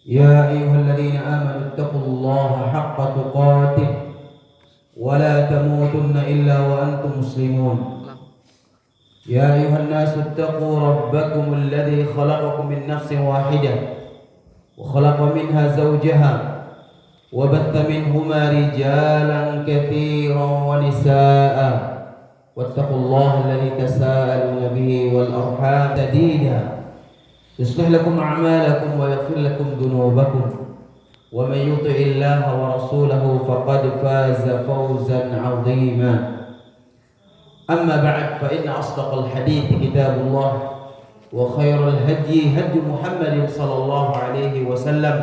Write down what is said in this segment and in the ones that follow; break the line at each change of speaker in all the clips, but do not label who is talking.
يا أيها الذين آمنوا اتقوا الله حق تقاته ولا تموتن إلا وأنتم مسلمون. يا أيها الناس اتقوا ربكم الذي خلقكم من نفس واحدة وخلق منها زوجها وبث منهما رجالا كثيرا ونساء واتقوا الله الذي تساءلون به والأرحام سديدا يصلح لكم أعمالكم ويغفر لكم ذنوبكم ومن يطع الله ورسوله فقد فاز فوزا عظيما. أما بعد فإن أصدق الحديث كتاب الله وخير الهدي هدي محمد صلى الله عليه وسلم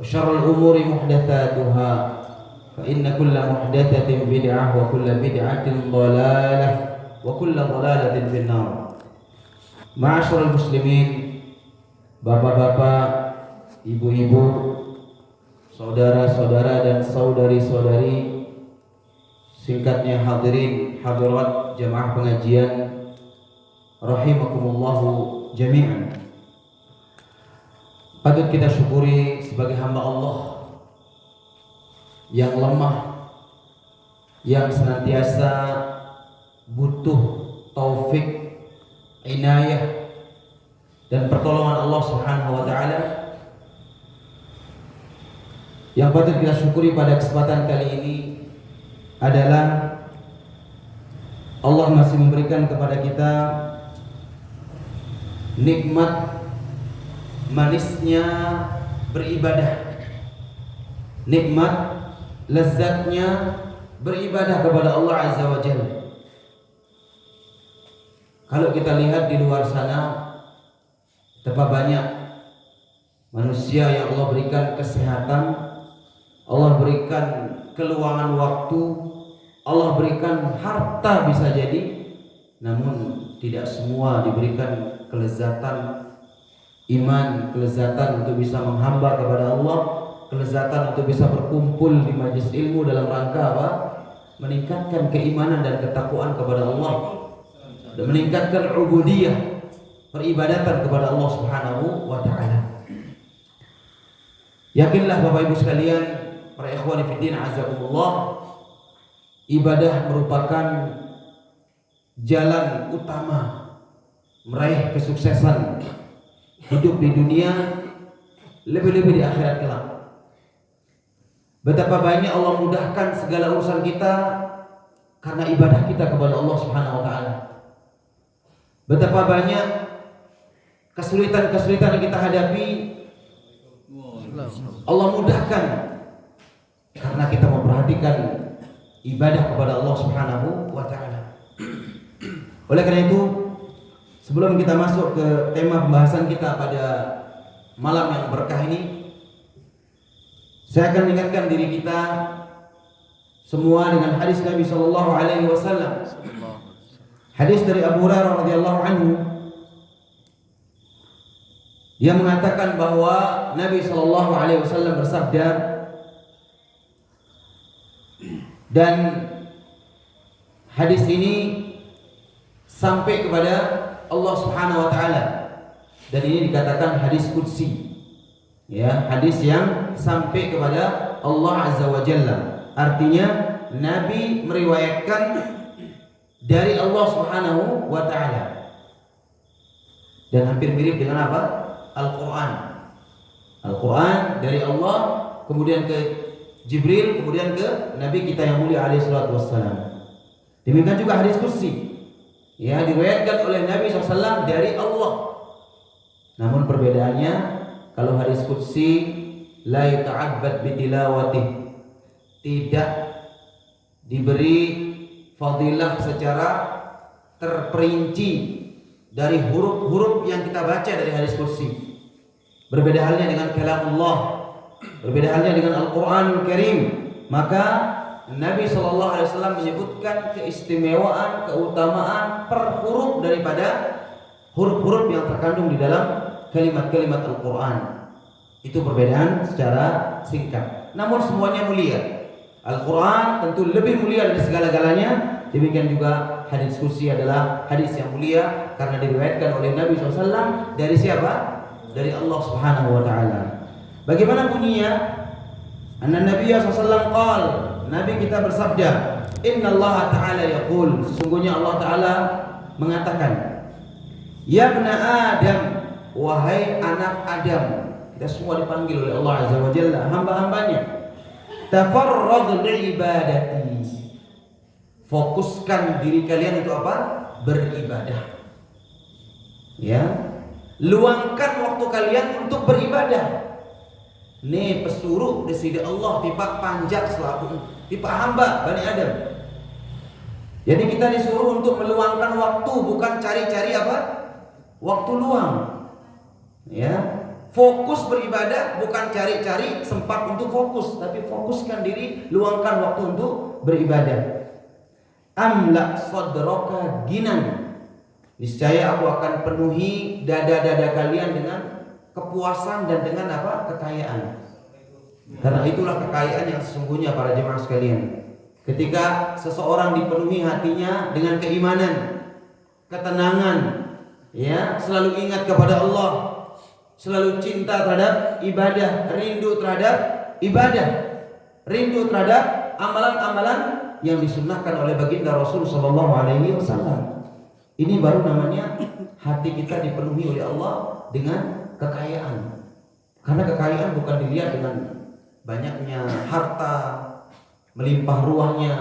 وشر الأمور محدثاتها فإن كل محدثة بدعة وكل بدعة ضلالة وكل ضلالة في النار. Ma'asyiral muslimin, bapak-bapak, ibu-ibu, saudara-saudara dan saudari-saudari, singkatnya hadirin hadirat jamaah pengajian rahimakumullahu jami'an. Patut kita syukuri sebagai hamba Allah yang lemah, yang senantiasa butuh taufik, inayah dan pertolongan Allah Subhanahu wa taala. Yang patut kita syukuri pada kesempatan kali ini adalah Allah masih memberikan kepada kita nikmat manisnya beribadah, nikmat lezatnya beribadah kepada Allah Azza wa Jalla. Kalau kita lihat di luar sana, betapa banyak manusia yang Allah berikan kesehatan, Allah berikan keluangan waktu, Allah berikan harta bisa jadi, namun tidak semua diberikan kelezatan iman, kelezatan untuk bisa menghamba kepada Allah, kelezatan untuk bisa berkumpul di majelis ilmu dalam rangka apa? Meningkatkan keimanan dan ketakwaan kepada Allah dan meningkatkan ubudiyah, peribadatan kepada Allah Subhanahu wa taala. Yakinlah Bapak Ibu sekalian, para ikhwani fiddin azakumullah, ibadah merupakan jalan utama meraih kesuksesan hidup di dunia, lebih-lebih di akhirat kelak. Betapa banyak Allah mudahkan segala urusan kita karena ibadah kita kepada Allah Subhanahu wa taala. Betapa banyak kesulitan-kesulitan yang kita hadapi Allah mudahkan karena kita memperhatikan ibadah kepada Allah Subhanahu wa taala. Oleh karena itu, sebelum kita masuk ke tema pembahasan kita pada malam yang berkah ini, saya akan ingatkan diri kita semua dengan hadis Nabi sallallahu alaihi wasallam. Hadis dari Abu Hurairah radhiyallahu anhu yang mengatakan bahwa Nabi sallallahu alaihi wasallam bersabda, dan hadis ini sampai kepada Allah Subhanahu wa taala, dan ini dikatakan hadis qudsi, ya, hadis yang sampai kepada Allah Azza wa Jalla. Artinya Nabi meriwayatkan dari Allah Subhanahu wa taala, dan hampir mirip dengan apa? Al-Quran. Al-Quran dari Allah, kemudian ke Jibril, kemudian ke Nabi kita yang mulia alaihi salatu wassalam. Demikian juga hadis qudsi, ya, diriwayatkan oleh Nabi SAW dari Allah. Namun perbedaannya, kalau hadis qudsi la yata'abbad bitilawatih, tidak diberi fadilah secara terperinci dari huruf-huruf yang kita baca dari hadis qudsi. Berbeda halnya dengan kalamullah, berbeda halnya dengan Al-Quranul Karim. Maka Nabi SAW menyebutkan keistimewaan, keutamaan per huruf daripada huruf-huruf yang terkandung di dalam kalimat-kalimat Al-Quran. Itu perbedaan secara singkat, namun semuanya mulia. Al-Quran tentu lebih mulia dari segala-galanya. Demikian juga hadis qudsi adalah hadis yang mulia karena diriwayatkan oleh Nabi SAW dari siapa? Dari Allah Subhanahu wa taala. Bagaimana bunyinya? Anna Nabiya SAW qal, Nabi kita bersabda, Inna Allah Ta'ala yaqul, sesungguhnya Allah Ta'ala mengatakan, Ya bna Adam, wahai anak Adam. Kita semua dipanggil oleh Allah Azza wa Jalla, hamba-hambanya. Tafarragh li'ibadati, fokuskan diri kalian itu apa? Beribadah. Ya, luangkan waktu kalian untuk beribadah. Nih pesuruh dari Allah tipak panjat selaku tipak hamba Bani Adam. Jadi kita disuruh untuk meluangkan waktu, bukan cari-cari apa? Waktu luang. Ya, fokus beribadah, bukan cari-cari sempat untuk fokus, tapi fokuskan diri, luangkan waktu untuk beribadah. Amla sadraka ginan, niscaya aku akan penuhi dada-dada kalian dengan kepuasan dan dengan apa? Kekayaan. Karena itulah kekayaan yang sesungguhnya para jemaah sekalian. Ketika seseorang dipenuhi hatinya dengan keimanan, ketenangan, ya, selalu ingat kepada Allah, selalu cinta terhadap ibadah, rindu terhadap ibadah, rindu terhadap amalan-amalan yang disunnahkan oleh baginda Rasul sallallahu alaihi wasallam. Ini baru namanya hati kita dipenuhi oleh Allah dengan kekayaan. Karena kekayaan bukan dilihat dengan banyaknya harta, melimpah ruahnya,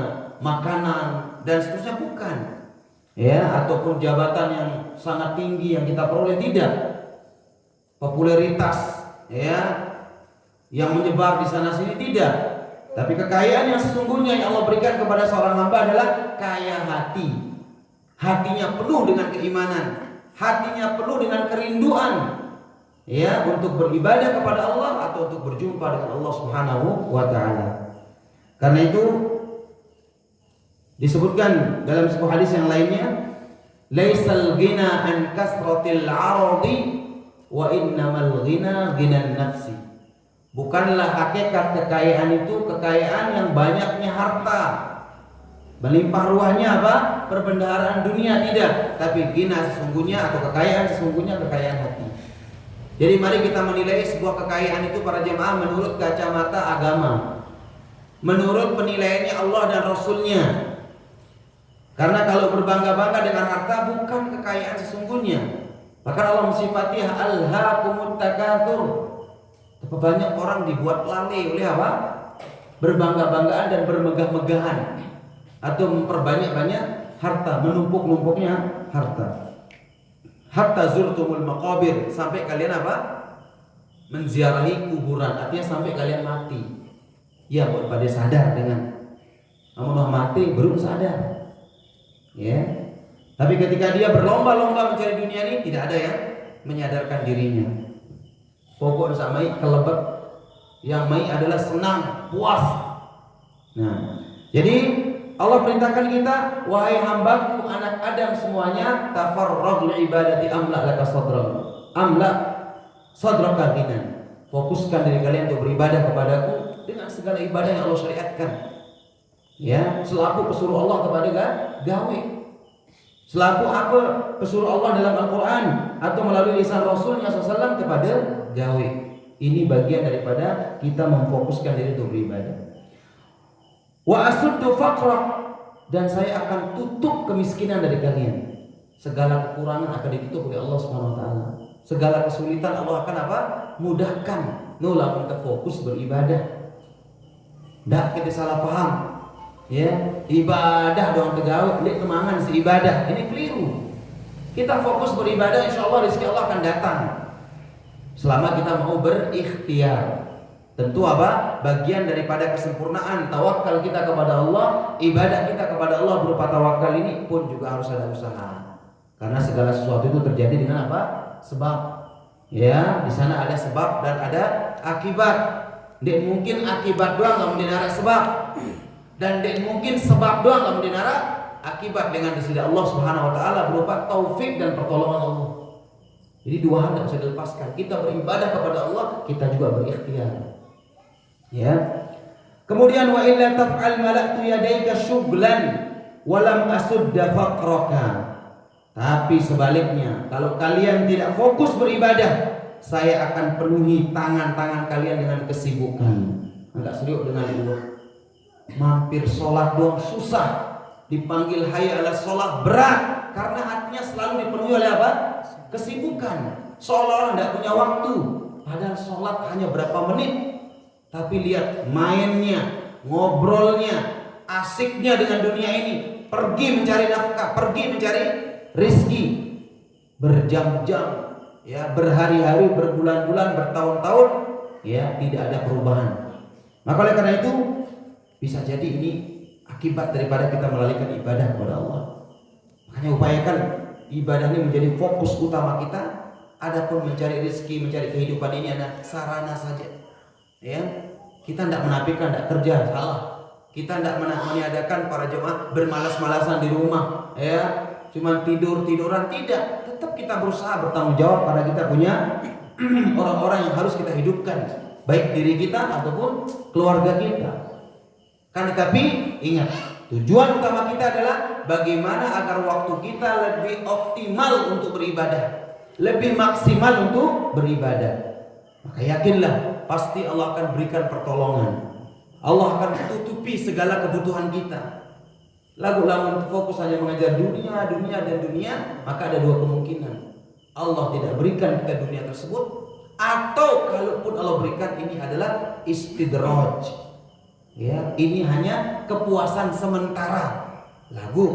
makanan dan seterusnya, bukan. Ya, ataupun jabatan yang sangat tinggi yang kita peroleh, tidak. Popularitas, ya, yang menyebar di sana sini, tidak. Tapi kekayaan yang sesungguhnya yang Allah berikan kepada seorang hamba adalah kaya hati. Hatinya penuh dengan keimanan, hatinya penuh dengan kerinduan, ya, untuk beribadah kepada Allah atau untuk berjumpa dengan Allah Subhanahu wa taala. Karena itu disebutkan dalam sebuah hadis yang lainnya, laisal ghina an kasratil 'aradi wa innamal ghina ghinan nafsi. Bukanlah hakikat kekayaan itu kekayaan yang banyaknya harta, melimpah ruahnya apa? Perbendaharaan dunia, tidak. Tapi ghina sesungguhnya atau kekayaan sesungguhnya kekayaan hati. Jadi mari kita menilai sebuah kekayaan itu para jemaah menurut kacamata agama, menurut penilaiannya Allah dan Rasulnya. Karena kalau berbangga-bangga dengan harta bukan kekayaan sesungguhnya. Bahkan Allah mensifati alhaakumut takatsur. Banyak orang dibuat lalai oleh apa? Berbangga-banggaan dan bermegah-megahan, atau memperbanyak-banyak harta, menumpuk-numpuknya harta. Hatta zurtumul maqabir, sampai kalian apa? Menziarahi kuburan, artinya sampai kalian mati. Ya, buat pada sadar dengan amunah mati baru sadar. Ya. Tapi ketika dia berlomba-lomba mencari dunia ini, tidak ada yang menyadarkan dirinya. Pokok samai kelebet, yang mai adalah senang, puas. Nah, jadi Allah perintahkan kita, wahai hambaku anak Adam semuanya, tafarragh li ibadati amla laka sadrak. Amla sadraka ghinan. Fokuskan diri kalian untuk beribadah kepadaku dengan segala ibadah yang Allah syariatkan. Ya, selaku pesuruh Allah kepada gawe. Selaku apa pesuruh Allah dalam Al-Quran atau melalui lisan Rasulnya SAW kepada gawe. Ini bagian daripada kita memfokuskan diri untuk beribadah. Wa asuddu faqra, dan saya akan tutup kemiskinan dari kalian. Segala kekurangan akan ditutup oleh Allah Subhanahu wa taala. Segala kesulitan Allah akan apa? Mudahkan. Nula kita fokus beribadah. Ndak kita salah paham. Ya, ibadah doang tegawe, lek kemangan si ibadah. Ini keliru. Kita fokus beribadah, insyaallah rezeki Allah akan datang. Selama kita mau berikhtiar. Tentu apa? Bagian daripada kesempurnaan tawakal kita kepada Allah, ibadah kita kepada Allah berupa tawakal ini pun juga harus ada usaha. Karena segala sesuatu itu terjadi dengan apa? Sebab. Ya, di sana ada sebab dan ada akibat. Tidak mungkin akibat doang enggak mendengar sebab. Dan tidak mungkin sebab doang enggak mendengar akibat dengan disini Allah Subhanahu wa taala berupa taufik dan pertolongan Allah. Jadi dua hal tidak bisa dilepaskan. Kita beribadah kepada Allah, kita juga berikhtiar. Ya. Kemudian wa illa taf'al malaktu yadayka syughlan wa lam asudda faqraka. Tapi sebaliknya, kalau kalian tidak fokus beribadah, saya akan penuhi tangan-tangan kalian dengan kesibukan. Enggak serius dengan uang. Mampir sholat doang susah. Dipanggil hayya ala sholat berat, karena hatinya selalu dipenuhi oleh apa? Kesibukan. Seolah-olah tidak punya waktu. Padahal sholat hanya berapa menit. Tapi lihat mainnya, ngobrolnya, asiknya dengan dunia ini. Pergi mencari nafkah, pergi mencari rizki, berjam-jam, ya, berhari-hari, berbulan-bulan, bertahun-tahun, ya, tidak ada perubahan. Maka oleh karena itu bisa jadi ini akibat daripada kita melalaikan ibadah kepada Allah. Makanya upayakan ibadah ini menjadi fokus utama kita. Adapun mencari rezeki, mencari kehidupan ini adalah sarana saja. Ya, kita tidak menafikan, tidak kerja, salah. Kita tidak meniadakan para jemaah bermalas-malasan di rumah, ya, cuma tiduran, tidak. Tetap kita berusaha bertanggung jawab karena kita punya orang-orang yang harus kita hidupkan, baik diri kita ataupun keluarga kita. Kan tapi ingat, tujuan utama kita adalah bagaimana agar waktu kita lebih optimal untuk beribadah, lebih maksimal untuk beribadah. Maka yakinlah pasti Allah akan berikan pertolongan. Allah akan tutupi segala kebutuhan kita. Lagu-lagu fokus hanya mengejar dunia, maka ada dua kemungkinan. Allah tidak berikan kita dunia tersebut, atau kalaupun Allah berikan, ini adalah istidraj. Ya, ini hanya kepuasan sementara. Lagu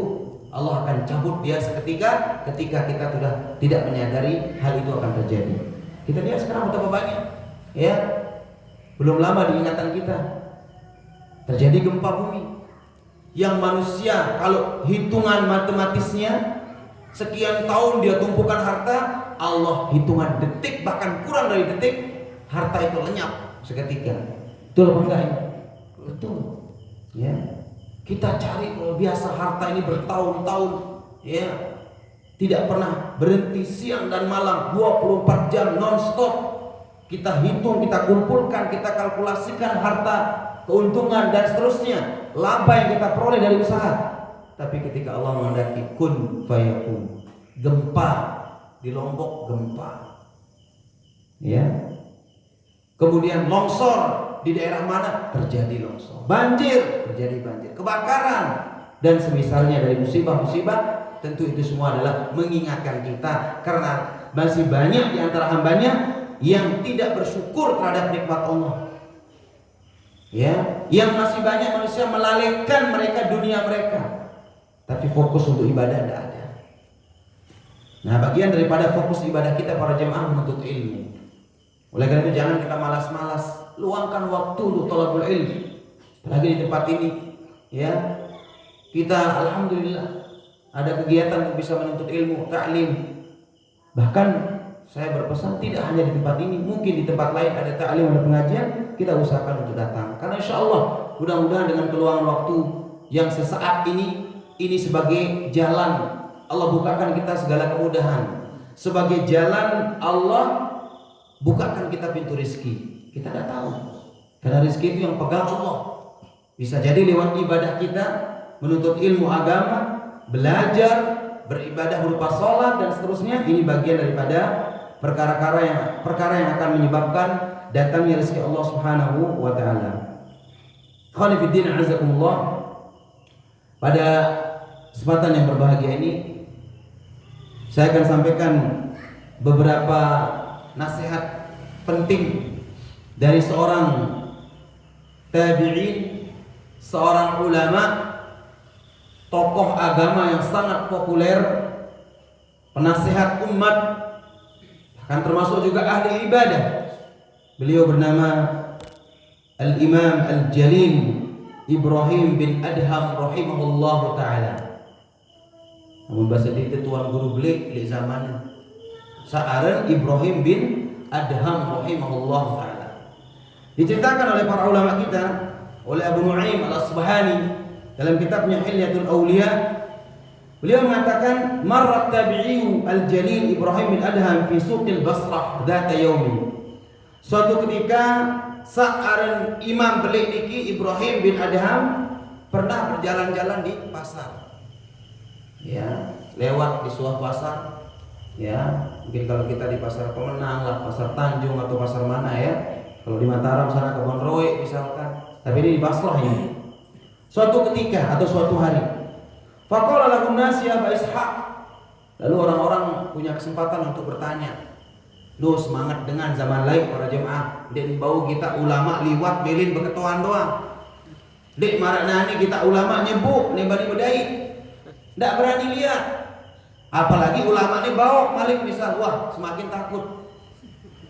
Allah akan cabut dia seketika ketika kita sudah tidak menyadari hal itu akan terjadi. Kita lihat sekarang betapa banyak, ya, belum lama diingatan kita terjadi gempa bumi yang manusia kalau hitungan matematisnya sekian tahun dia tumpukan harta, Allah hitungan detik bahkan kurang dari detik harta itu lenyap seketika. Betul apa enggak ini? Betul. Ya. Kita cari biasa harta ini bertahun-tahun, ya. Tidak pernah berhenti siang dan malam 24 jam non-stop. Kita hitung, kita kumpulkan, kita kalkulasikan harta, keuntungan dan seterusnya, laba yang kita peroleh dari usaha. Tapi ketika Allah menghendaki kun fayakun, gempa di Lombok, gempa, ya. Kemudian longsor di daerah mana terjadi longsor, banjir terjadi banjir, kebakaran dan semisalnya dari musibah-musibah. Tentu itu semua adalah mengingatkan kita karena masih banyak di antara hambanya yang tidak bersyukur terhadap nikmat Allah. Ya, yang masih banyak manusia melalaikan mereka dunia mereka, tapi fokus untuk ibadah tidak ada. Nah, bagian daripada fokus ibadah kita para jemaah menuntut ilmu. Oleh karena itu jangan kita malas-malas, luangkan waktu untuk thalabul ilmi. Apalagi di tempat ini, ya, kita alhamdulillah ada kegiatan untuk bisa menuntut ilmu, ta'lim. Bahkan saya berpesan tidak hanya di tempat ini, mungkin di tempat lain ada ta'lim, ada pengajian, kita usahakan untuk datang. Karena insya Allah mudah-mudahan dengan keluangan waktu yang sesaat ini sebagai jalan Allah bukakan kita segala kemudahan. Sebagai jalan Allah bukakan kita pintu rezeki. Kita tidak tahu. Karena rezeki itu yang pegang Allah. Bisa jadi lewat ibadah kita, menuntut ilmu agama, belajar, beribadah berupa sholat dan seterusnya. Ini bagian daripada perkara yang akan menyebabkan datangnya rezeki Allah Subhanahu wa taala. Khani fiddin azakumullah. Pada kesempatan yang berbahagia ini saya akan sampaikan beberapa nasihat penting dari seorang tabi'in, seorang ulama, tokoh agama yang sangat populer, penasihat umat, bahkan termasuk juga ahli ibadah. Beliau bernama Al-Imam Al-Jalil Ibrahim bin Adham rahimahullahu ta'ala. Namun bahasa itu tuan guru beliau di zaman Sa'aran Ibrahim bin Adham rahimahullahu ta'ala. Diceritakan oleh para ulama kita, oleh Abu Nu'aim Al-Asbahani dalam kitabnya Hilyatul Awliya, beliau mengatakan marrat tabi'i Al-Jalil Ibrahim bin Adham fi suqil Basrah dzata yaumin. Suatu ketika Sa'aran Imam beliau niki Ibrahim bin Adham pernah berjalan-jalan di pasar. Ya, lewat di sebuah pasar. Ya, mungkin kalau kita di pasar Pemenang lah, pasar Tanjung atau pasar mana ya. Kalau di Mataram sana Kebon Roe misalkan. Tapi ini di Basrah ini. Suatu ketika atau suatu hari, faqala lahum nas ya Aba Ishaq. Lalu orang-orang punya kesempatan untuk bertanya. Duh, semangat dengan zaman lain para jemaah. Dan bau kita ulama liwat belin beketuan doang. Dek marak nani kita ulama nyebuk nebani bedai. Ndak berani lihat. Apalagi ulama ini bawa malik misal, wah semakin takut.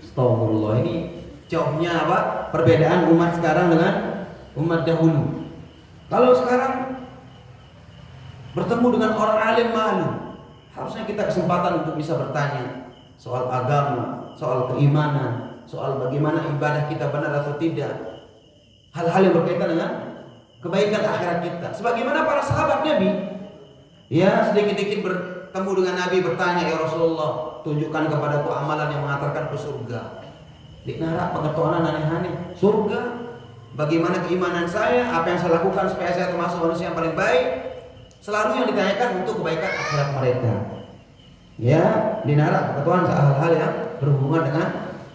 Astagfirullah, ini jauhnya apa? Perbedaan umat sekarang dengan umat dahulu. Kalau sekarang bertemu dengan orang alim malu. Harusnya kita kesempatan untuk bisa bertanya soal agama, soal keimanan, soal bagaimana ibadah kita benar atau tidak. Hal-hal yang berkaitan dengan kebaikan akhirat kita. Sebagaimana para sahabat Nabi, ya sedikit-sedikit bertemu dengan Nabi bertanya, ya Rasulullah, tunjukkan kepadaku amalan yang mengantarkan ke surga. Di neraka pengetahuan aneh-aneh, surga. Bagaimana keimanan saya, apa yang saya lakukan supaya saya termasuk manusia yang paling baik. Selalu yang ditanyakan untuk kebaikan akhirat mereka. Ya, di neraka pengetahuan hal-hal yang berhubungan dengan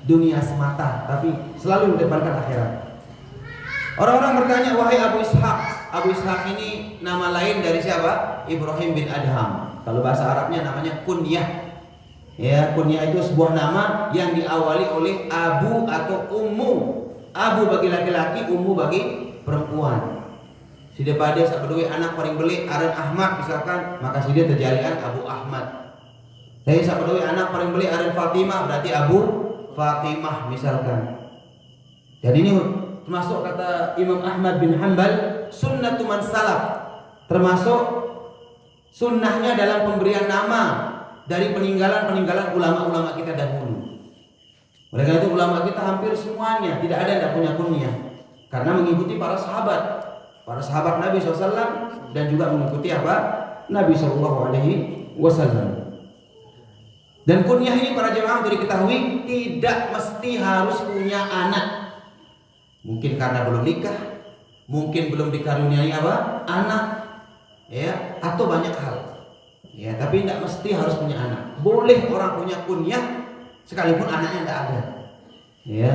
dunia semata, tapi selalu mendepankan akhirat. Orang-orang bertanya, wahai Abu Ishaq. Abu Ishaq ini nama lain dari siapa? Ibrahim bin Adham. Kalau bahasa Arabnya namanya kunyah. Ya, kunyah itu sebuah nama yang diawali oleh abu atau ummu. Abu bagi laki-laki, ummu bagi perempuan. Si dia pada sabdoi anak paling belik aran Ahmad misalkan, maka si dia terjalian Abu Ahmad. Saya sabdoi anak paling belik aran Fatimah, berarti Abu Fatimah misalkan. Dan ini termasuk kata Imam Ahmad bin Hanbal, sunnatu man salaf. Termasuk sunnahnya dalam pemberian nama dari peninggalan-peninggalan ulama-ulama kita dahulu. Oleh karena itu ulama kita hampir semuanya tidak ada yang tidak punya kunyah, karena mengikuti para sahabat Nabi SAW dan juga mengikuti apa? Nabi SAW. Dan kunyah ini para jemaah untuk diketahui tidak mesti harus punya anak. Mungkin karena belum nikah, mungkin belum dikaruniai apa? Anak, ya, atau banyak hal. Ya, tapi tidak mesti harus punya anak. Boleh orang punya kunyah sekalipun anaknya tidak ada. Ya,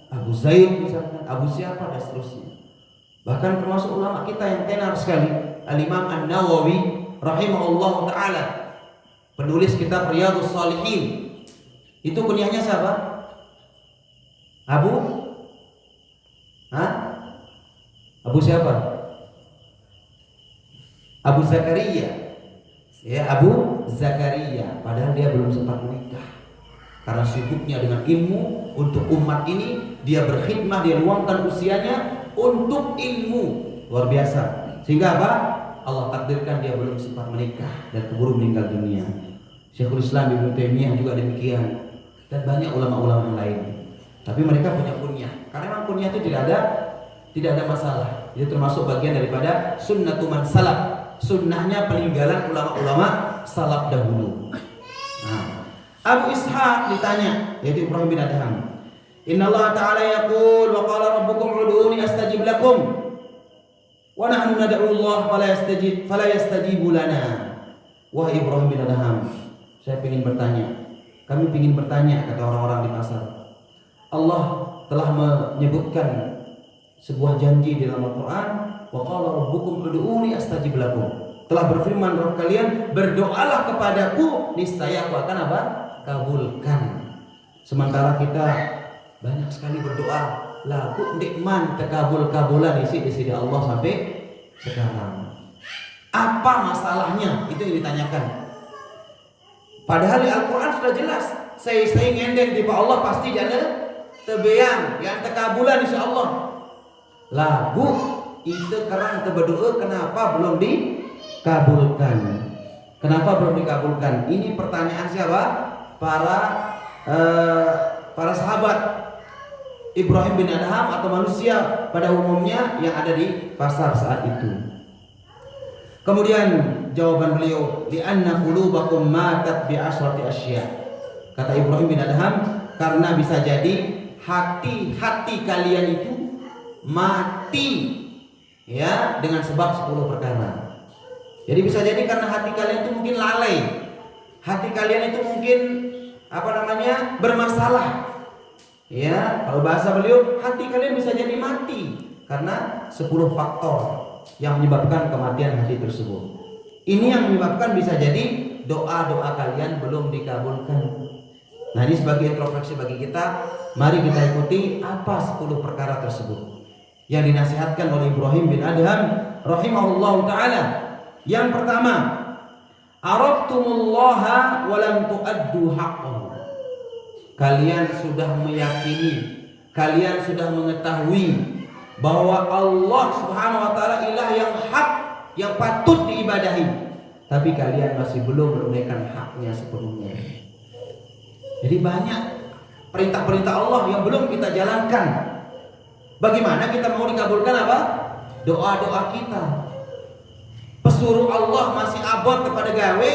Abu Zaid misalkan, Abu siapa dan seterusnya. Bahkan termasuk ulama kita yang tenar sekali, Al-Imam An-Nawawi rahimahullah taala, penulis kitab Riyadhus Shalihin. Itu kunyahnya siapa? Abu siapa? Abu Zakaria. Ya, Abu Zakaria. Padahal dia belum sempat menikah. Karena sibuknya dengan ilmu untuk umat ini, dia berkhidmah, dia luangkan usianya untuk ilmu. Luar biasa. Sehingga apa? Allah takdirkan dia belum sempat menikah dan keburu meninggal dunia. Syekhul Islam Ibnu Taimiyah juga demikian. Dan banyak ulama-ulama yang lain. Tapi mereka punya kunyah. Karena memang kunyah itu tidak ada masalah. Itu termasuk bagian daripada sunnatu man salaf. Sunnahnya peninggalan ulama-ulama salaf dahulu. Nah, Abu Ishaq ditanya, yaitu Ibrahim bin Adham. Inna Allah Ta'ala yaqul wa qala rabbukum ud'uni astajib lakum wa nahnu nad'u Allah fala yastajibu lana. Wahai Ibrahim bin Adham, saya ingin bertanya. Kami ingin bertanya, kata orang-orang di pasar. Allah telah menyebutkan sebuah janji di dalam Al-Quran, wa qala rabbukum ud'uni astajib lakum. Telah berfirman Rabb kalian, berdoalah kepadaku, niscaya aku akan apa? Kabulkan. Sementara kita banyak sekali berdoa, laku nikman terkabul-kabulan isi di sini Allah sampai sekarang. Apa masalahnya? Itu yang ditanyakan. Padahal di Al-Quran sudah jelas, saya ngendeng di Allah pasti jana tebeang yang terkabulan insyaallah. Lagu itu karena berdoa kenapa belum dikabulkan? Kenapa belum dikabulkan? Ini pertanyaan siapa? Para sahabat Ibrahim bin Adham atau manusia pada umumnya yang ada di pasar saat itu. Kemudian jawaban beliau, li'anna qulubakum matat bi asrati asya. Kata Ibrahim bin Adham, karena bisa jadi hati-hati kalian itu mati ya dengan sebab 10 perkara. Jadi bisa jadi karena hati kalian itu mungkin lalai, Hati kalian itu mungkin bermasalah. Ya, kalau bahasa beliau, hati kalian bisa jadi mati karena 10 faktor yang menyebabkan kematian hati tersebut. Ini yang menyebabkan bisa jadi doa-doa kalian belum dikabulkan. Nah, ini sebagai introspeksi bagi kita, mari kita ikuti apa 10 perkara tersebut yang dinasihatkan oleh Ibrahim bin Adham rahimahullahu taala. Yang pertama, araftumullah wa lam tuaddu haqqahu. Kalian sudah meyakini, kalian sudah mengetahui bahwa Allah Subhanahu wa taala ilah yang hak, yang patut diibadahi, tapi kalian masih belum menunaikan haknya sepenuhnya. Jadi banyak perintah-perintah Allah yang belum kita jalankan. Bagaimana kita mau dikabulkan apa? Doa-doa kita. Pesuruh Allah masih abot kepada gawe,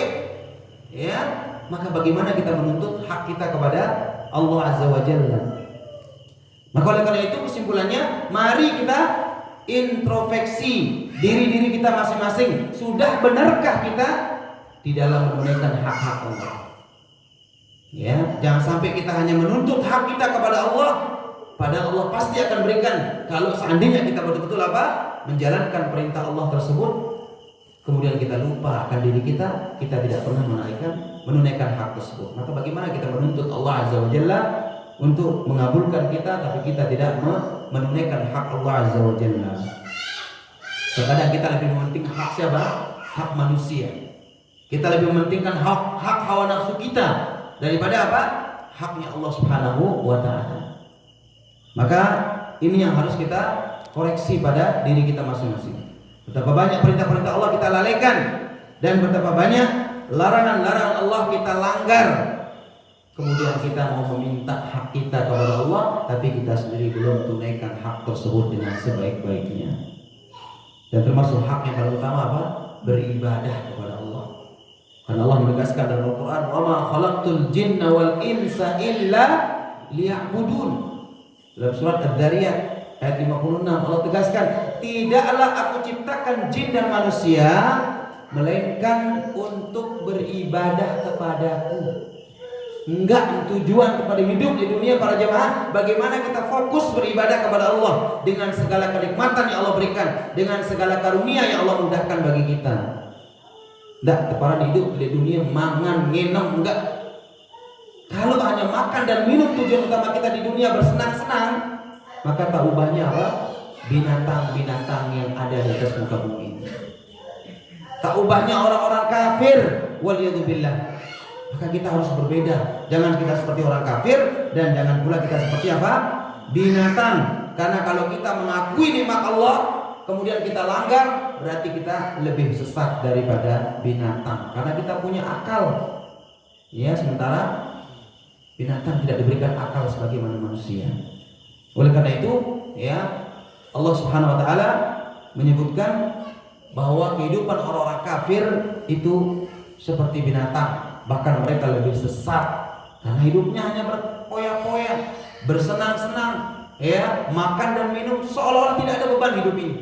ya, maka bagaimana kita menuntut hak kita kepada Allah Azza wa Jalla? Maka oleh karena itu kesimpulannya, mari kita introspeksi diri-diri kita masing-masing. Sudah benarkah kita di dalam menunaikan hak-hak Allah? Ya, jangan sampai kita hanya menuntut hak kita kepada Allah, padahal Allah pasti akan berikan. Kalau seandainya kita betul-betul menjalankan perintah Allah tersebut, kemudian kita lupa akan diri kita tidak pernah menunaikan hak tersebut. Maka bagaimana kita menuntut Allah Azza wa Jalla untuk mengabulkan kita, tapi kita tidak menunaikan hak Allah Azza wa Jalla. Terkadang kita lebih mementingkan hak siapa? Hak manusia. Kita lebih mementingkan hak hawa nafsu kita daripada haknya Allah Subhanahu wa taala. Maka ini yang harus kita koreksi pada diri kita masing-masing. Betapa banyak perintah-perintah Allah kita lalaikan, dan betapa banyak larangan-larangan Allah kita langgar. Kemudian kita mau meminta hak kita kepada Allah, tapi kita sendiri belum tunaikan hak tersebut dengan sebaik-baiknya. Dan termasuk hak yang paling utama beribadah kepada Allah. Karena Allah menegaskan dalam Al-Quran, "Wa ma khalaqtul jinna wal insa illa liya'budun." Dalam surat Ad-Dariyat ayat 56 Allah tegaskan, tidaklah aku ciptakan jin dan manusia melainkan untuk beribadah kepadaku. Enggak, tujuan kepada hidup di dunia para jemaah, bagaimana kita fokus beribadah kepada Allah dengan segala kenikmatan yang Allah berikan, dengan segala karunia yang Allah mudahkan bagi kita. Enggak, para hidup di dunia mangan ngenom, enggak. Kalau hanya makan dan minum tujuan utama kita di dunia bersenang-senang, maka tak ubahnya binatang-binatang yang ada di atas muka bumi. Tak ubahnya orang-orang kafir, waliyadzubillah. Maka kita harus berbeda. Jangan kita seperti orang kafir, dan jangan pula kita seperti binatang. Karena kalau kita mengakui nikmat Allah kemudian kita langgar, berarti kita lebih sesat daripada binatang. Karena kita punya akal. Ya, sementara binatang tidak diberikan akal sebagaimana manusia. Oleh karena itu, ya, Allah Subhanahu wa taala menyebutkan bahwa kehidupan orang-orang kafir itu seperti binatang, bahkan mereka lebih sesat karena hidupnya hanya berpoya-poya, bersenang-senang, ya, makan dan minum seolah-olah tidak ada beban hidup ini.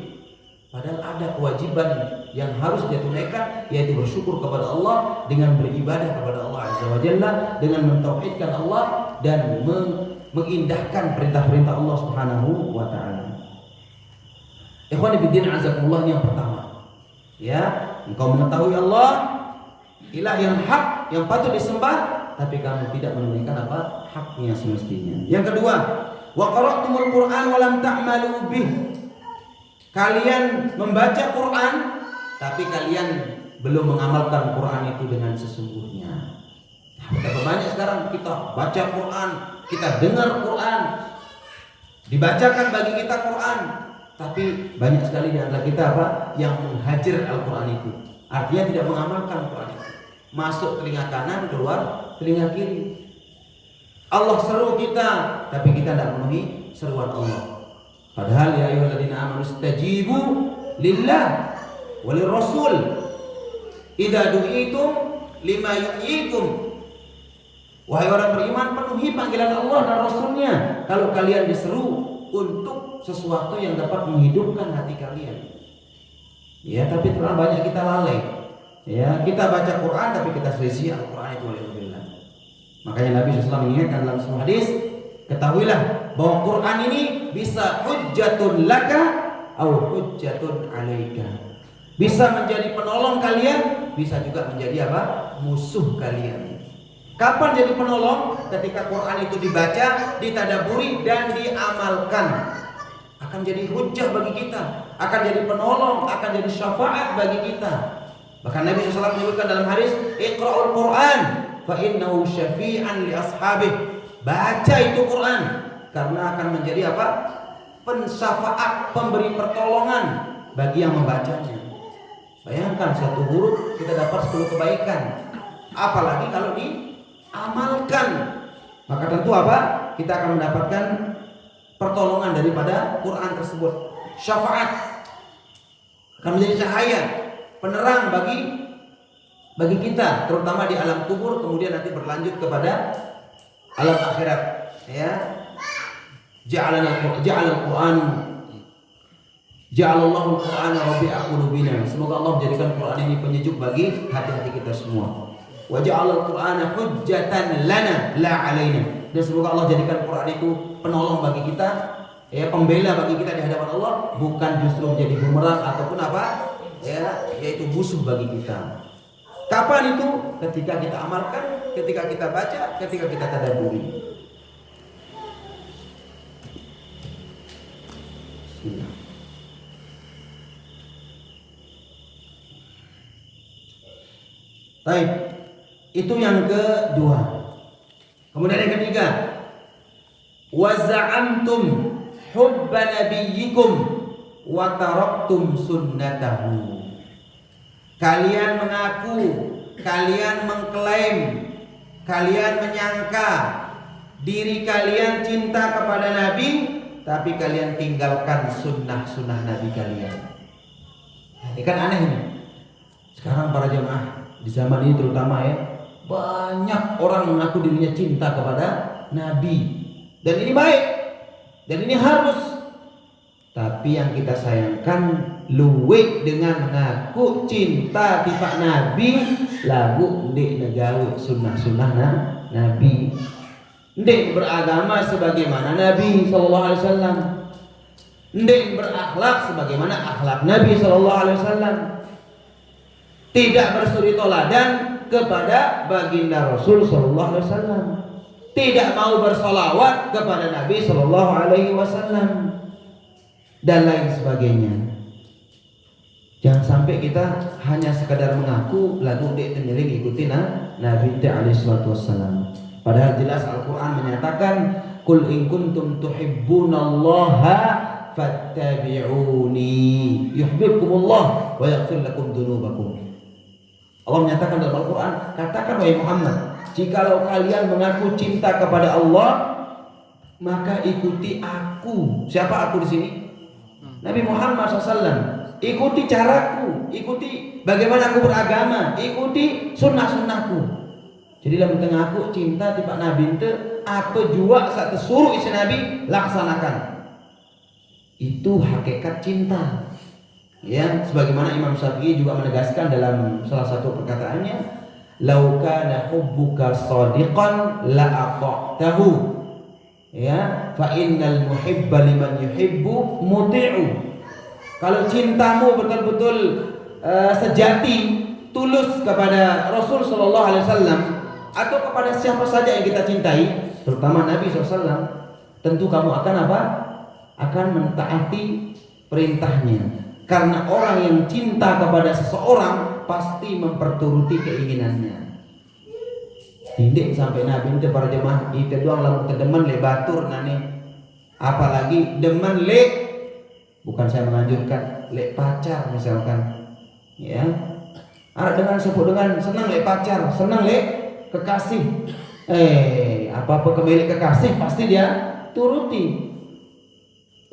Padahal ada kewajiban yang harus dia tunaikan, yaitu bersyukur kepada Allah dengan beribadah kepada Allah Azza wa Jalla, dengan mentauhidkan Allah dan mengindahkan perintah-perintah Allah Subhanahu wa taala. Ikhwani fiddin azakumullah, yang pertama, ya, engkau mengetahui Allah ilah yang hak, yang patut disembah, tapi kamu tidak menunaikan haknya semestinya. Yang kedua, wa qara'tumul Qur'an wa lam ta'malu bih. Kalian membaca Quran, tapi kalian belum mengamalkan Quran itu dengan sesungguhnya. Betapa banyak sekarang kita baca Quran, kita dengar Quran, dibacakan bagi kita Quran, tapi banyak sekali di antara kita yang menghajar Al-Quran itu. Artinya tidak mengamalkan Quran itu. Masuk telinga kanan, keluar telinga kiri. Allah seru kita, tapi kita tidak memenuhi seruan Allah. Padahal ya ayyuhalladzina amanu istajibu lillah walir rasul idza du'itum lima yuhyikum. Wahai orang beriman, penuhi panggilan Allah dan Rasulnya kalau kalian diseru untuk sesuatu yang dapat menghidupkan hati kalian. Ya, tapi terlalu banyak kita lalai. Ya, kita baca Quran tapi kita selisih Al-Quran itu waliyadzubillah. Makanya Nabi SAW mengingatkan dalam sebuah hadis, ketahuilah bahwa Quran ini bisa hujjatun laka au hujjatun alaika. Bisa menjadi penolong kalian, bisa juga menjadi apa? Musuh kalian. Kapan jadi penolong? Ketika Quran itu dibaca, ditadaburi dan diamalkan. Akan jadi hujjah bagi kita, akan jadi penolong, akan jadi syafaat bagi kita. Bahkan Nabi SAW menyebutkan dalam hadis, Iqra'ul Quran fa innahu syafi'an li ashabih. Baca itu Quran karena akan menjadi apa? Pensyafaat, pemberi pertolongan bagi yang membacanya. Bayangkan satu huruf kita dapat 10 kebaikan. Apalagi kalau diamalkan. Maka tentu apa? Kita akan mendapatkan pertolongan daripada Quran tersebut. Syafaat akan menjadi cahaya, penerang bagi kita, terutama di alam kubur, kemudian nanti berlanjut kepada alam akhirat. Ya, ja'alallahu al-Qur'ana rabi'a qulubina. Semoga Allah menjadikan Quran ini penyejuk bagi hati-hati kita semua. Wa ja'alal Qur'ana hujjatan lana la 'alaina. Dan semoga Allah jadikan Quran itu penolong bagi kita, ya, pembela bagi kita di hadapan Allah, bukan justru menjadi bumerang ataupun apa? Ya, yaitu musuh bagi kita. Kapan itu? Ketika kita amalkan, ketika kita baca, ketika kita tadabburi. Baik, itu yang kedua. Kemudian yang ketiga, wa za'amtum hubba nabiyyikum wa taraktum sunnatahu. Kalian mengaku, kalian mengklaim, kalian menyangka diri kalian cinta kepada Nabi, tapi kalian tinggalkan sunnah-sunnah Nabi kalian. Ini kan aneh nih. Sekarang para jemaah di zaman ini terutama, ya, banyak orang mengaku dirinya cinta kepada Nabi. Dan ini baik, dan ini harus. Tapi yang kita sayangkan, luwek dengan mengaku cinta tipe Nabi, lagu ndek negawe sunnah-sunnah Nabi, ndek beragama sebagaimana Nabi sallallahu alaihi wasallam, ndek berakhlak sebagaimana akhlak Nabi sallallahu alaihi wasallam, tidak bersuri toladan kepada baginda Rasul sallallahu alaihi wasallam, tidak mau bersolawat kepada Nabi sallallahu alaihi wasallam, dan lain sebagainya. Jangan sampai kita hanya sekadar mengaku lagu dek tenyeling ikuti Nabi alaihi salatu wassalam. Padahal jelas Al-Quran menyatakan, Qul in kuntum tuhibbunallaha fattabi'uni yuhibbukumullah wa yaghfir lakum dzunubakum. Allah menyatakan dalam Al-Quran, katakan wahai Muhammad, jikalau kalian mengaku cinta kepada Allah, maka ikuti aku. Siapa aku di sini? Nabi Muhammad SAW. Ikuti caraku, ikuti bagaimana aku beragama, ikuti sunnah-sunnahku. Jadi dalam tengah aku cinta tiba Nabi itu, aku jua saat suruh isi Nabi laksanakan. Itu hakikat cinta. Ya, sebagaimana Imam Syafi'i juga menegaskan dalam salah satu perkataannya, "Lau kana hubbuka shadiqan la ata'tahu." Ya, fa innal muhibba liman yuhibbu muti'u. Kalau cintamu betul-betul sejati, tulus kepada Rasul sallallahu alaihi wasallam atau kepada siapa saja yang kita cintai, terutama Nabi SAW, tentu kamu akan apa? Akan mentaati perintahnya. Karena orang yang cinta kepada seseorang pasti memperturuti keinginannya. Tidak sampai Nabi itu para jemaah itu doang lalu terdemen le batur nane. Apalagi demen le, bukan saya menganjurkan, le pacar misalkan, ya. Ada dengan sebut dengan senang le pacar, senang le kekasih. Apa-apa kemilik kekasih pasti dia turuti.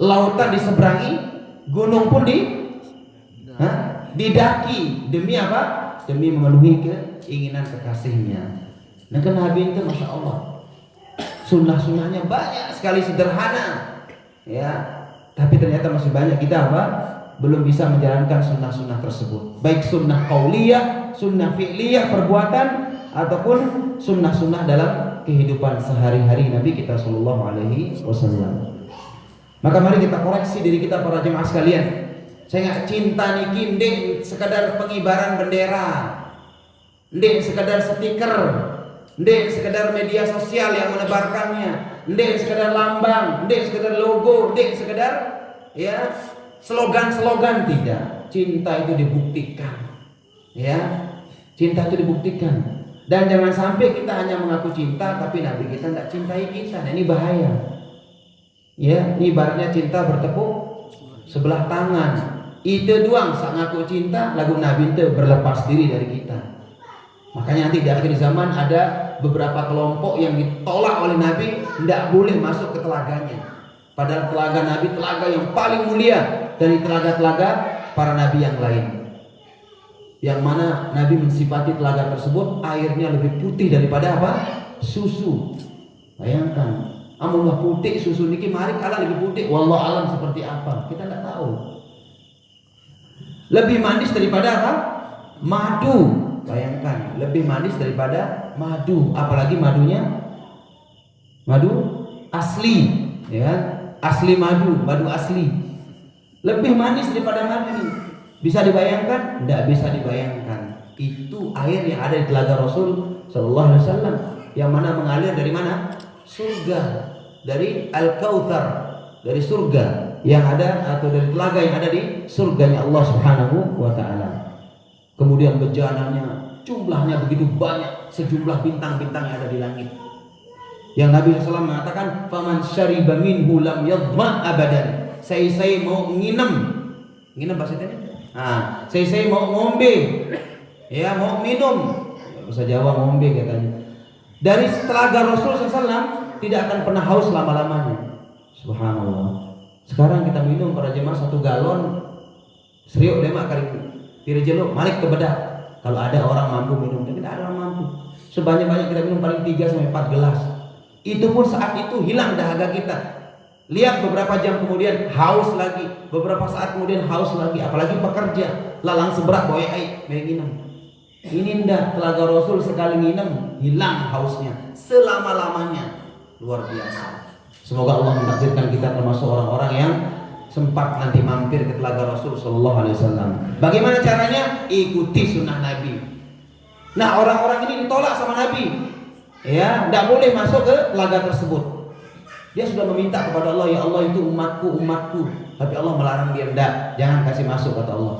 Lautan diseberangi, gunung pun didaki demi apa? Demi memenuhi keinginan kekasihnya. Nah, kan Nabi itu masya Allah, sunnah-sunnahnya banyak sekali, sederhana, ya. Tapi ternyata masih banyak kita apa? belum bisa menjalankan sunnah-sunnah tersebut, baik sunnah qauliyah, sunnah fi'liyah perbuatan, ataupun sunnah-sunnah dalam kehidupan sehari-hari Nabi kita Shallallahu Alaihi Wasallam. Maka mari kita koreksi diri kita para jemaah sekalian. Saya nggak cinta niki ndek sekadar pengibaran bendera, ndek sekadar stiker, ndek sekadar media sosial yang menebarkannya, ndek sekadar lambang, ndek sekadar logo, ndek sekadar ya slogan-slogan. Tidak. Cinta itu dibuktikan, ya, cinta itu dibuktikan. Dan jangan sampai kita hanya mengaku cinta tapi Nabi kita tidak cintai kita. Nah, ini bahaya. Ya, ini ibaratnya cinta bertepuk sebelah tangan. Itu doang sak ngaku cinta, lagu Nabi itu berlepas diri dari kita. Makanya nanti di akhir zaman ada beberapa kelompok yang ditolak oleh Nabi, tidak boleh masuk ke telaganya. Padahal telaga Nabi telaga yang paling mulia dari telaga-telaga para nabi yang lain. Yang mana Nabi mensifati telaga tersebut airnya lebih putih daripada apa? Susu. Bayangkan, amunlah putih susu niki mari kalah lebih putih. Wallahu alam seperti apa? Kita tidak tahu. Lebih manis daripada apa? Madu. Bayangkan, lebih manis daripada madu. Apalagi madunya madu asli, ya, asli madu asli. Lebih manis daripada madu ini. Bisa dibayangkan? Tidak bisa dibayangkan. Itu air yang ada di telaga Rasul Sallallahu Alaihi Wasallam, yang mana mengalir dari mana? Surga, dari Al-Kautsar, dari surga yang ada, atau dari telaga yang ada di surganya Allah Subhanahu wa taala. Kemudian bejananya jumlahnya begitu banyak, sejumlah bintang-bintang yang ada di langit. Yang Nabi SAW mengatakan, "Faman syariba minhu lam yadhma abadan." Saya mau nginum bahasa ini. Nah, saya mau ngombe, ya, mau minum. Bahasa Jawa ngombe katanya. Dari telaga Rasul SAW tidak akan pernah haus lama-lamanya. Subhanallah. Sekarang kita minum para jemaah 1 galon seriuk demak kali tiri jeluk malik ke bedak. Kalau ada orang mampu minum, tidak ada orang mampu. Sebanyak-banyak kita minum paling 3 sampai 4 gelas. Itu pun saat itu hilang dahaga kita. Lihat beberapa jam kemudian haus lagi, beberapa saat kemudian haus lagi. Apalagi pekerja lalang seberak boy air minum. Ini ndak, telaga Rasul sekali minum hilang hausnya selama-lamanya. Luar biasa. Semoga Allah mentakdirkan kita termasuk orang-orang yang sempat nanti mampir ke telaga Rasul Sallallahu Alaihi Wasallam. Bagaimana caranya? Ikuti sunnah Nabi. Nah, orang-orang ini ditolak sama Nabi, ya, tidak boleh masuk ke telaga tersebut. Dia sudah meminta kepada Allah, ya Allah itu umatku, tapi Allah melarang dia, tidak, jangan kasih masuk, kata Allah.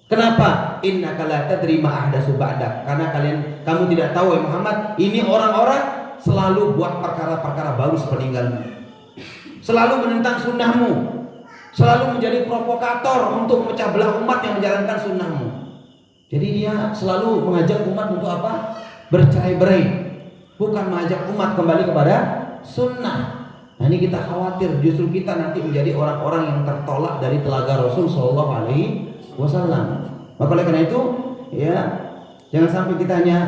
Kenapa? Innaka la tadri ma ahdatsu ba'dak. Karena kamu tidak tahu, ya Muhammad, ini orang-orang selalu buat perkara-perkara baru sepeninggalmu, selalu menentang sunnahmu, selalu menjadi provokator untuk memecah belah umat yang menjalankan sunnahmu. Jadi dia selalu mengajak umat untuk apa? Bercerai-berai, bukan mengajak umat kembali kepada sunnah. Nah, ini kita khawatir justru kita nanti menjadi orang-orang yang tertolak dari telaga Rasul Sallallahu Alaihi Wasallam. Maka oleh karena itu, ya, jangan sampai kita hanya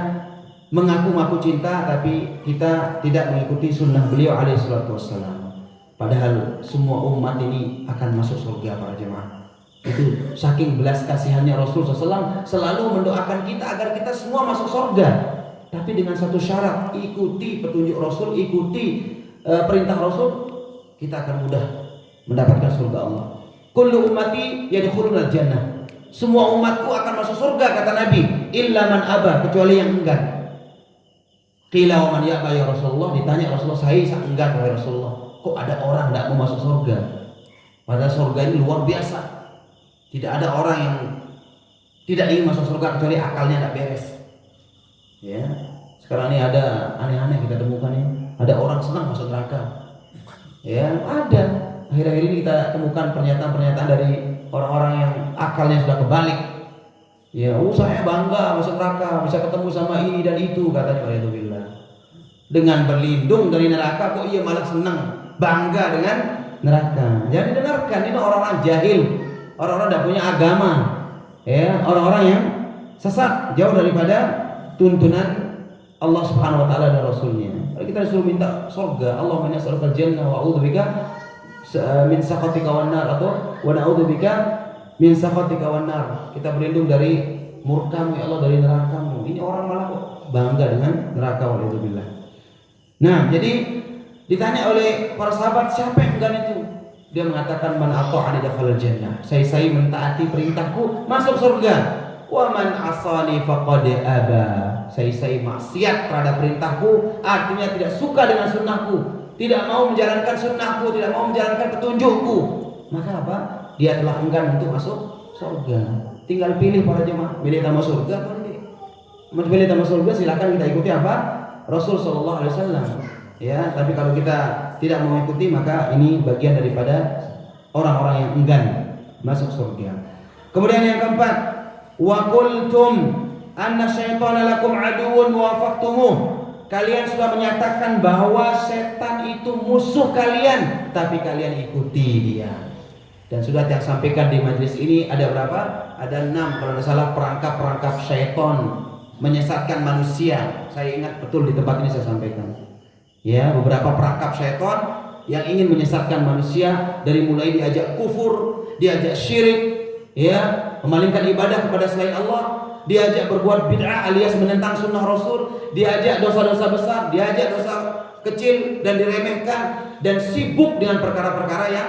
mengaku-ngaku cinta tapi kita tidak mengikuti sunnah beliau alaihi salatu wassalam. Padahal semua umat ini akan masuk surga para jemaah. Itu saking belas kasihannya Rasul SAW selalu mendoakan kita agar kita semua masuk surga. Tapi dengan satu syarat, ikuti petunjuk Rasul, ikuti perintah Rasul, kita akan mudah mendapatkan surga Allah. Kullu ummati yadkhulunal jannah. Semua umatku akan masuk surga, kata Nabi, illa man aba, kecuali yang enggan. Qila wa man ya'ba ya Rasulullah, ditanya Rasulullah, saya enggan wahai Rasulullah. Kok ada orang tidak mau masuk surga? Padahal surga ini luar biasa. Tidak ada orang yang tidak ingin masuk surga kecuali akalnya tidak beres. Ya, sekarang ini ada aneh-aneh kita temukan ini. Ada orang senang masuk neraka. Ya, ada. Akhir-akhir ini kita temukan pernyataan-pernyataan dari orang-orang yang akalnya sudah kebalik. Ya, saya bangga masuk neraka, bisa ketemu sama ini dan itu, katanya. Walhamdulillah. Dengan berlindung dari neraka kok ia malah senang, bangga dengan neraka. Jangan didengarkan, ini orang-orang jahil, orang-orang tidak punya agama, ya, orang-orang yang sesat, jauh daripada tuntunan Allah Subhanahu wa taala dan Rasulnya. Kita disuruh minta surga, Allahumma inni as'alukal jannah wa a'udzubika min sakhatika wan nar, atau wa na'udzubika min sakhatika wan nar. Kita berlindung dari murkamu ya Allah, dari nerakamu. Ini orang malah kok bangga dengan neraka, waliyadzubillah. Nah, jadi ditanya oleh para sahabat, siapa yang enggan itu? Dia mengatakan, man ata'ani dakhalal jannah. Saya mentaati perintahku masuk surga. Wa man asani faqad aba. Saya maksiat terhadap perintahku, artinya tidak suka dengan sunnahku, tidak mau menjalankan sunnahku, tidak mau menjalankan petunjukku, maka apa? Dia telah enggan untuk masuk surga. Tinggal pilih para jemaah, pilih tamu surga atau tidak. Mau pilih tamu surga, silakan kita ikuti apa? Rasul sallallahu alaihi wasallam. Ya, tapi kalau kita tidak mau ikuti, maka ini bagian daripada orang-orang yang enggan masuk surga. Kemudian yang keempat, wa qultum anna syaitana lakum aduwwun wa wafaqtumuh. Kalian sudah menyatakan bahwa setan itu musuh kalian, tapi kalian ikuti dia. Dan sudah saya sampaikan di majelis ini ada berapa? Ada 6 kalau tidak salah perangkap-perangkap syaitan menyesatkan manusia. Saya ingat betul di tempat ini saya sampaikan. Ya, beberapa perangkap syaitan yang ingin menyesatkan manusia, dari mulai diajak kufur, diajak syirik, ya, memalingkan ibadah kepada selain Allah, diajak berbuat bid'ah alias menentang sunnah Rasul, diajak dosa-dosa besar, diajak dosa kecil dan diremehkan, dan sibuk dengan perkara-perkara yang